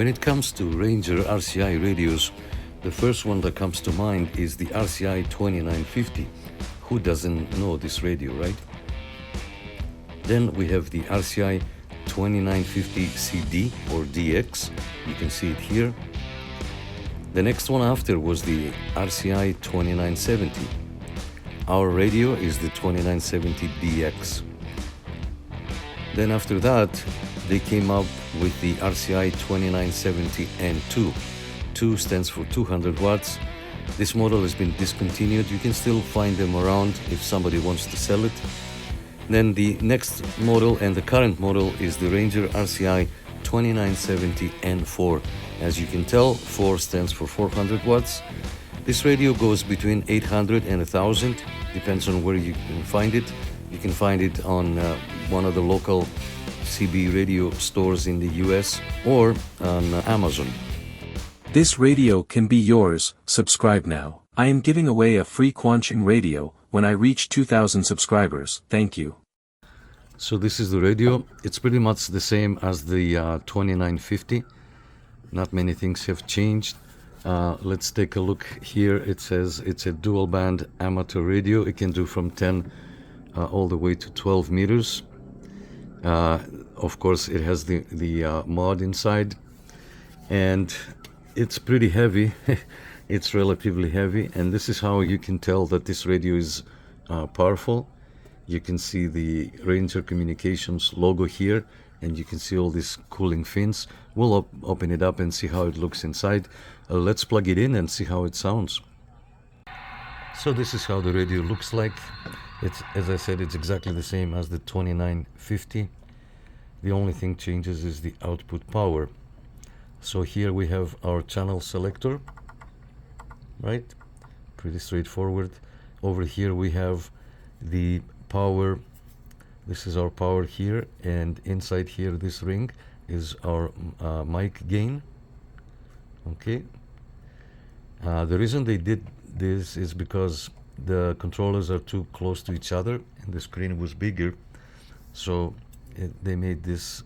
When it comes to Ranger RCI radios, the first one that comes to mind is the RCI 2950. Who doesn't know this radio, right? Then we have the RCI 2950CD or DX. You can see it here. The next one after was the RCI 2970. Our radio is the 2970DX. Then after that, they came up with the RCI 2970N2. 2 stands for 200 watts. This model has been discontinued. You can still find them around if somebody wants to sell it. Then the next model and the current model is the Ranger RCI 2970N4. As you can tell, 4 stands for 400 watts. This radio goes between 800 and 1000, depends on where you can find it. You can find it on one of the local CB radio stores in the US or on Amazon. This radio can be yours. Subscribe now. I am giving away a free Quanching radio when I reach 2,000 subscribers. Thank you. So this is the radio. It's pretty much the same as the 2950. Not many things have changed. Let's take a look here. It says it's a dual band amateur radio. It can do from 10 all the way to 12 meters. Of course, it has the mod inside, and it's pretty heavy. It's relatively heavy, and this is how you can tell that this radio is powerful. You can see the Ranger Communications logo here, and you can see all these cooling fins. We'll open it up and see how it looks inside. Let's plug it in and see how it sounds. So this is how the radio looks like. It's, as I said, it's exactly the same as the 2950. The only thing changes is the output power. So here we have our channel selector, right? Pretty straightforward. Over here we have the power. This is our power here, and inside here, this ring is our mic gain. Okay. The reason they did this is because the controllers are too close to each other, and the screen was bigger. So they made this,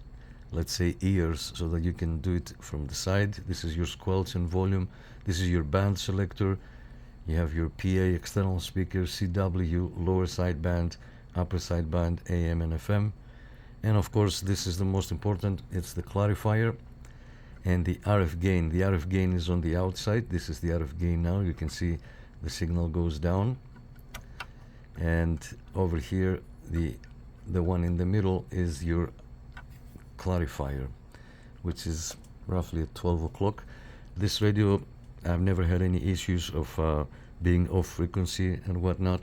let's say, ears, so that you can do it from the side. This is your squelch and volume. This is your band selector. You have your PA, external speaker, CW, lower sideband, upper sideband, AM and FM. And of course, this is the most important. It's the clarifier and the RF gain. The RF gain is on the outside. This is the RF gain now. You can see the signal goes down. And over here, the one in the middle is your clarifier, which is roughly at 12 o'clock. This radio, I've never had any issues of being off frequency and whatnot.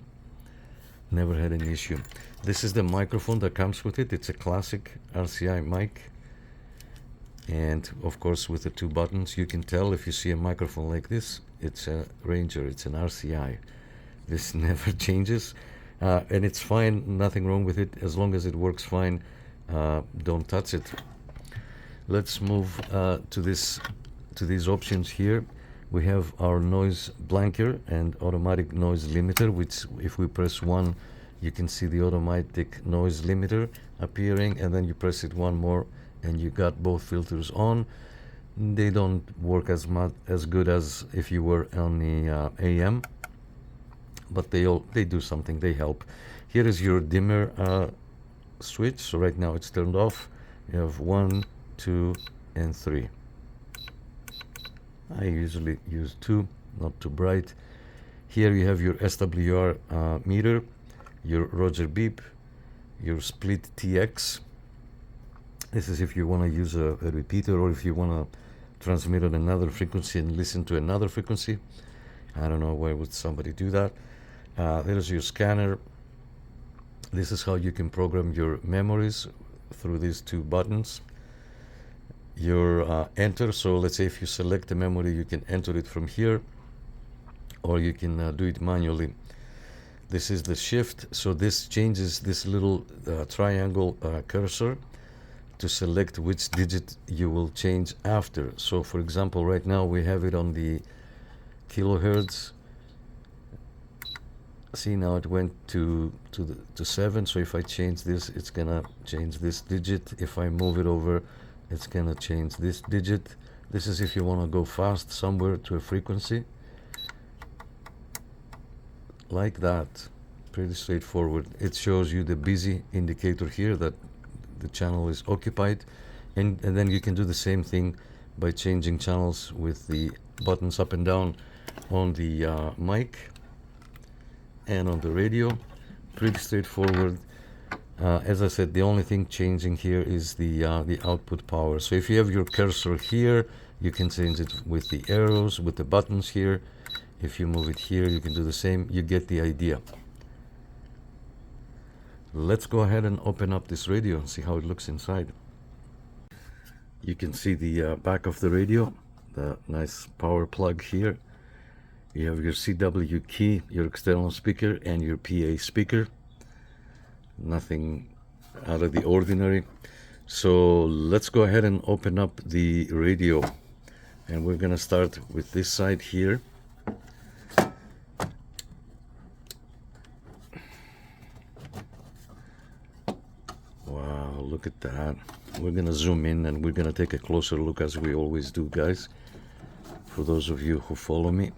Never had any issue. This is the microphone that comes with it. It's a classic RCI mic, and of course with the 2 buttons. You can tell if you see a microphone like this, it's a Ranger, it's an RCI. This never changes, and it's fine, nothing wrong with it. As long as it works fine, don't touch it. Let's move to these options here. We have our noise blanker and automatic noise limiter, which if we press 1, you can see the automatic noise limiter appearing, and then you press it 1 more and you got both filters on. They don't work as good as if you were on the AM, but they do something, they help. Here is your dimmer switch. So right now it's turned off. You have 1, 2 and 3. I usually use 2, not too bright. Here you have your SWR meter, your Roger beep, your split TX. This is if you want to use a repeater, or if you want to transmit on another frequency and listen to another frequency. I don't know why would somebody do that. There's your scanner. This is how you can program your memories through these 2 buttons. Your enter, so let's say if you select a memory, you can enter it from here, or you can do it manually. This is the shift, so this changes this little triangle cursor to select which digit you will change after. So for example, right now we have it on the kilohertz. See, now it went to 7, so if I change this, it's gonna change this digit. If I move it over, it's gonna change this digit. This is if you want to go fast somewhere to a frequency. Like that. Pretty straightforward. It shows you the busy indicator here that the channel is occupied, and then you can do the same thing by changing channels with the buttons up and down on the mic and on the radio. Pretty straightforward. As I said, the only thing changing here is the output power. So if you have your cursor here, you can change it with the arrows, with the buttons here. If you move it here, you can do the same. You get the idea. Let's go ahead and open up this radio and see how it looks inside. You can see the back of the radio, the nice power plug here. You have your CW key, your external speaker, and your PA speaker. Nothing out of the ordinary. So let's go ahead and open up the radio. And we're gonna start with this side here. Wow, look at that. We're gonna zoom in and we're gonna take a closer look, as we always do, guys. For those of you who follow me,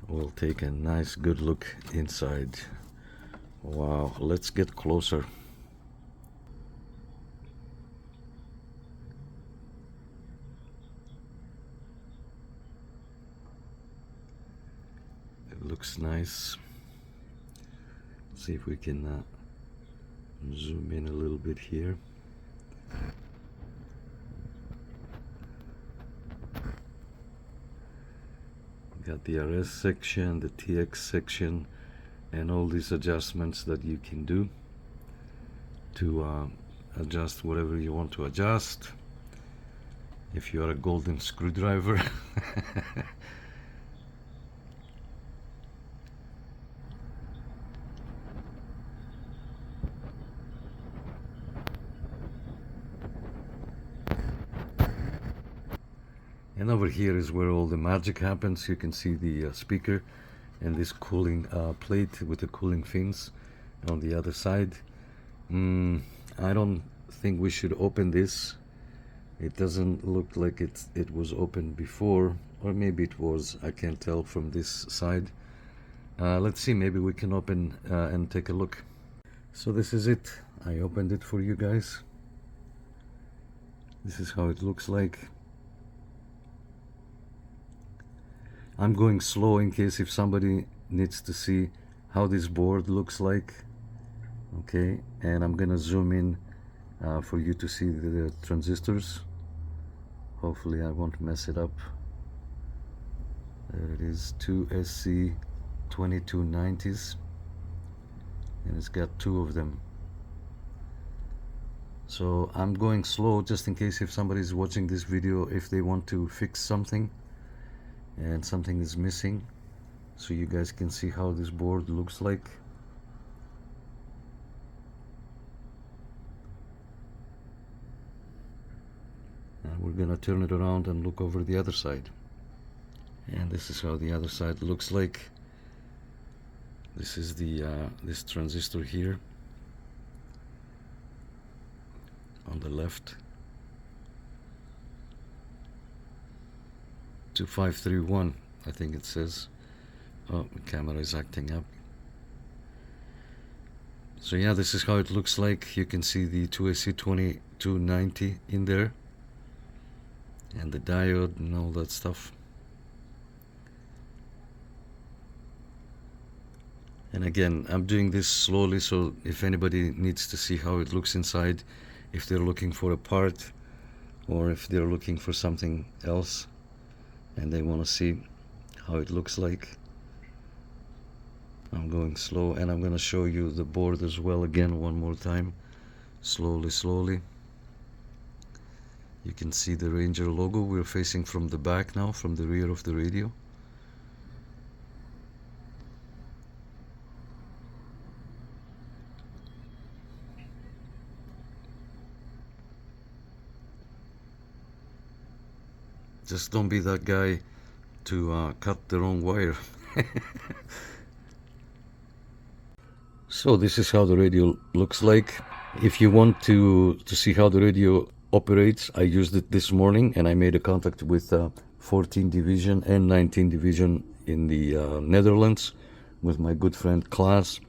we'll take a nice good look inside. Wow, let's get closer. It looks nice. See if we can zoom in a little bit here. Got the RS section, the TX section, and all these adjustments that you can do to adjust whatever you want to adjust. If you are a golden screwdriver. And over here is where all the magic happens. You can see the speaker and this cooling plate with the cooling fins on the other side. I don't think we should open this. It doesn't look like it was opened before, or maybe it was. I can't tell from this side. Let's see, maybe we can open and take a look. So this is it. I opened it for you guys. This is how it looks like. I'm going slow in case if somebody needs to see how this board looks like. Okay, and I'm gonna zoom in for you to see the transistors. Hopefully I won't mess it up. There it is, two RCI 2970s, and it's got two of them. So I'm going slow just in case if somebody's watching this video, if they want to fix something and something is missing, so you guys can see how this board looks like. And we're gonna turn it around and look over the other side. And this is how the other side looks like. This is the this transistor here on the left. 2531, I think it says. Oh, the camera is acting up. So yeah, this is how it looks like. You can see the 2AC 2290 in there, and the diode and all that stuff. And again, I'm doing this slowly, so if anybody needs to see how it looks inside, if they're looking for a part or if they're looking for something else and they want to see how it looks like, I'm going slow, and I'm going to show you the board as well again one more time, slowly. You can see the Ranger logo. We're facing from the back now, from the rear of the radio. Just don't be that guy to cut the wrong wire. So this is how the radio looks like. If you want to see how the radio operates. I used it this morning, and I made a contact with 14 Division and 19 Division in the Netherlands with my good friend Klaas.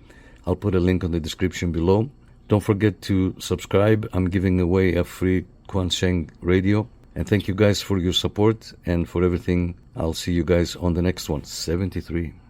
I'll put a link on the description below. Don't forget to subscribe. I'm giving away a free Quansheng radio. And thank you guys for your support and for everything. I'll see you guys on the next one. 73.